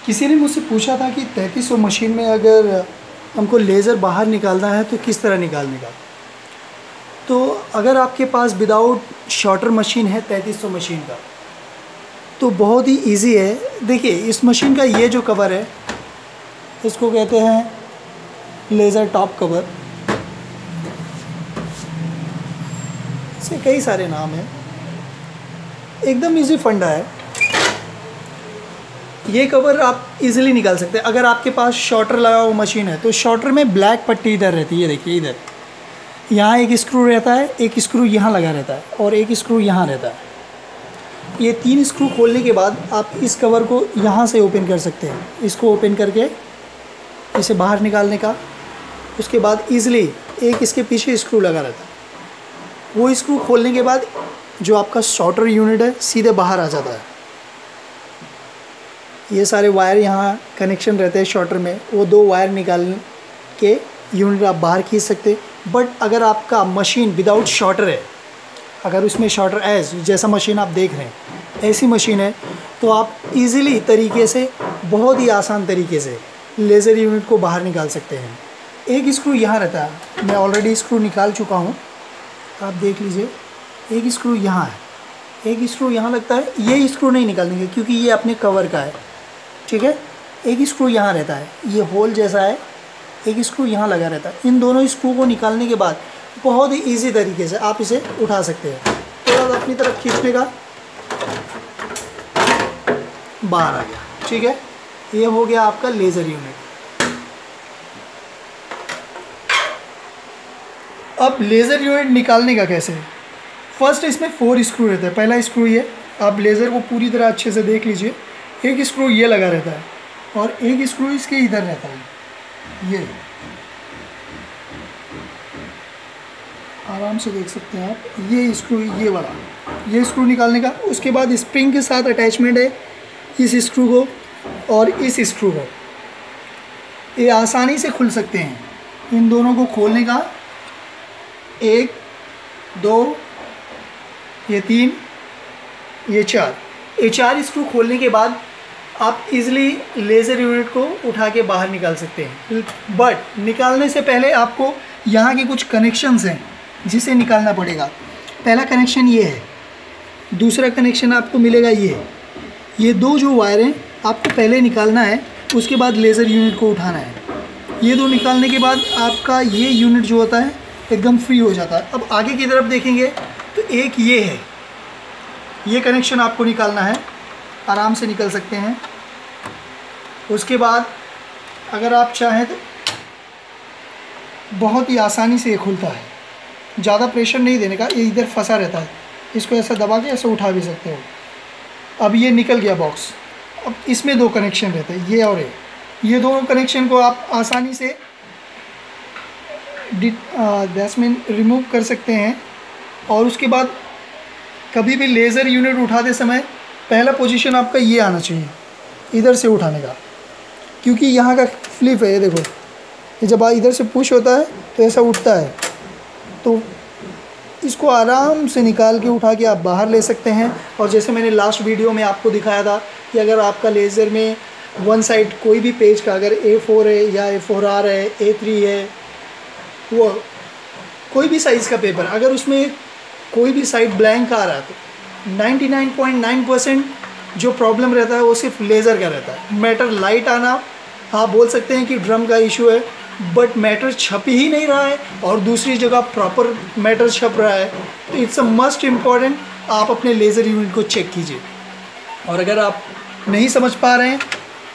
किसी ने मुझसे पूछा था कि 3300 मशीन में अगर हमको लेज़र बाहर निकालना है तो किस तरह निकालने का। तो अगर आपके पास विदाउट शॉर्टर मशीन है 3300 मशीन का तो बहुत ही इजी है। देखिए इस मशीन का ये जो कवर है इसको कहते हैं लेज़र टॉप कवर, इसके कई सारे नाम हैं। एकदम इजी फंडा है, ये कवर आप इजीली निकाल सकते हैं। अगर आपके पास शॉर्टर लगा हुआ मशीन है तो शॉर्टर में ब्लैक पट्टी इधर रहती है, ये देखिए इधर, यहाँ एक स्क्रू रहता है, एक स्क्रू यहाँ लगा रहता है और एक स्क्रू यहाँ रहता है। ये 3 स्क्रू खोलने के बाद आप इस कवर को यहाँ से ओपन कर सकते हैं। इसको ओपन करके इसे बाहर निकालने का, उसके बाद ईज़िली एक इसके पीछे स्क्रू लगा रहता है, वो स्क्रू खोलने के बाद जो आपका शॉर्टर यूनिट है सीधे बाहर आ जाता है। ये सारे वायर यहाँ कनेक्शन रहते हैं शॉर्टर में, वो 2 वायर निकाल के यूनिट आप बाहर खींच सकते। बट अगर आपका मशीन विदाउट शॉर्टर है, अगर उसमें शॉर्टर एज जैसा मशीन आप देख रहे हैं ऐसी मशीन है, तो आप इजीली तरीके से, बहुत ही आसान तरीके से लेज़र यूनिट को बाहर निकाल सकते हैं। एक स्क्रू यहाँ रहता है, मैं ऑलरेडी स्क्रू निकाल चुका हूँ, आप देख लीजिए। एक स्क्रू यहाँ है, एक स्क्रू यहाँ लगता है। ये स्क्रू नहीं निकालेंगे क्योंकि ये अपने कवर का है, ठीक है। एक स्क्रू यहाँ रहता है, ये होल जैसा है, एक स्क्रू यहाँ लगा रहता है। इन दोनों स्क्रू को निकालने के बाद बहुत ही इजी तरीके से आप इसे उठा सकते हैं। थोड़ा सा अपनी तरफ खींचने का, बाहर आ गया, ठीक है। ये हो गया आपका लेज़र यूनिट। अब लेज़र यूनिट निकालने का कैसे है। फर्स्ट इसमें 4 स्क्रू रहते हैं। पहला स्क्रू ये, आप लेज़र को पूरी तरह अच्छे से देख लीजिए। एक स्क्रू ये लगा रहता है और एक स्क्रू इसके इधर रहता है, ये आराम से देख सकते हैं आप। ये स्क्रू, ये वाला, ये स्क्रू निकालने का। उसके बाद स्प्रिंग के साथ अटैचमेंट है इस स्क्रू को और इस स्क्रू को, ये आसानी से खुल सकते हैं। इन दोनों को खोलने का 1 2 ये 3 ये 4, ये 4 स्क्रू खोलने के बाद आप इजीली लेज़र यूनिट को उठा के बाहर निकाल सकते हैं। बट निकालने से पहले आपको यहाँ के कुछ कनेक्शंस हैं जिसे निकालना पड़ेगा। पहला कनेक्शन ये है, दूसरा कनेक्शन आपको मिलेगा ये 2 जो वायर हैं आपको पहले निकालना है, उसके बाद लेज़र यूनिट को उठाना है। ये 2 निकालने के बाद आपका ये यूनिट जो होता है एकदम फ्री हो जाता है। अब आगे की तरफ देखेंगे तो एक ये है, ये कनेक्शन आपको निकालना है, आराम से निकल सकते हैं। उसके बाद अगर आप चाहें तो बहुत ही आसानी से ये खुलता है, ज़्यादा प्रेशर नहीं देने का, ये इधर फंसा रहता है, इसको ऐसा दबा के ऐसे उठा भी सकते हो। अब ये निकल गया बॉक्स। अब इसमें 2 कनेक्शन रहते हैं, ये और ये दोनों कनेक्शन को आप आसानी से रिमूव कर सकते हैं। और उसके बाद कभी भी लेज़र यूनिट उठाते समय पहला पोजीशन आपका ये आना चाहिए, इधर से उठाने का, क्योंकि यहाँ का फ्लिप है, ये देखो, ये जब इधर से पुश होता है तो ऐसा उठता है। तो इसको आराम से निकाल के उठा के आप बाहर ले सकते हैं। और जैसे मैंने लास्ट वीडियो में आपको दिखाया था कि अगर आपका लेज़र में वन साइड कोई भी पेज का अगर A4 है या A4R है, A3 है, वो कोई भी साइज़ का पेपर, अगर उसमें कोई भी साइड ब्लैंक आ रहा है तो 99.9% जो प्रॉब्लम रहता है वो सिर्फ लेज़र का रहता है। मैटर लाइट आना, आप बोल सकते हैं कि ड्रम का इशू है, बट मैटर छप ही नहीं रहा है और दूसरी जगह प्रॉपर मैटर छप रहा है। तो इट्स अ मस्ट इम्पॉर्टेंट, आप अपने लेज़र यूनिट को चेक कीजिए। और अगर आप नहीं समझ पा रहे हैं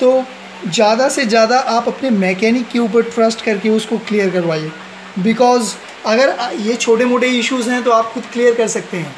तो ज़्यादा से ज़्यादा आप अपने मैकेनिक के ऊपर ट्रस्ट करके उसको क्लियर करवाइए। बिकॉज़ अगर ये छोटे मोटे इश्यूज़ हैं तो आप खुद क्लियर कर सकते हैं,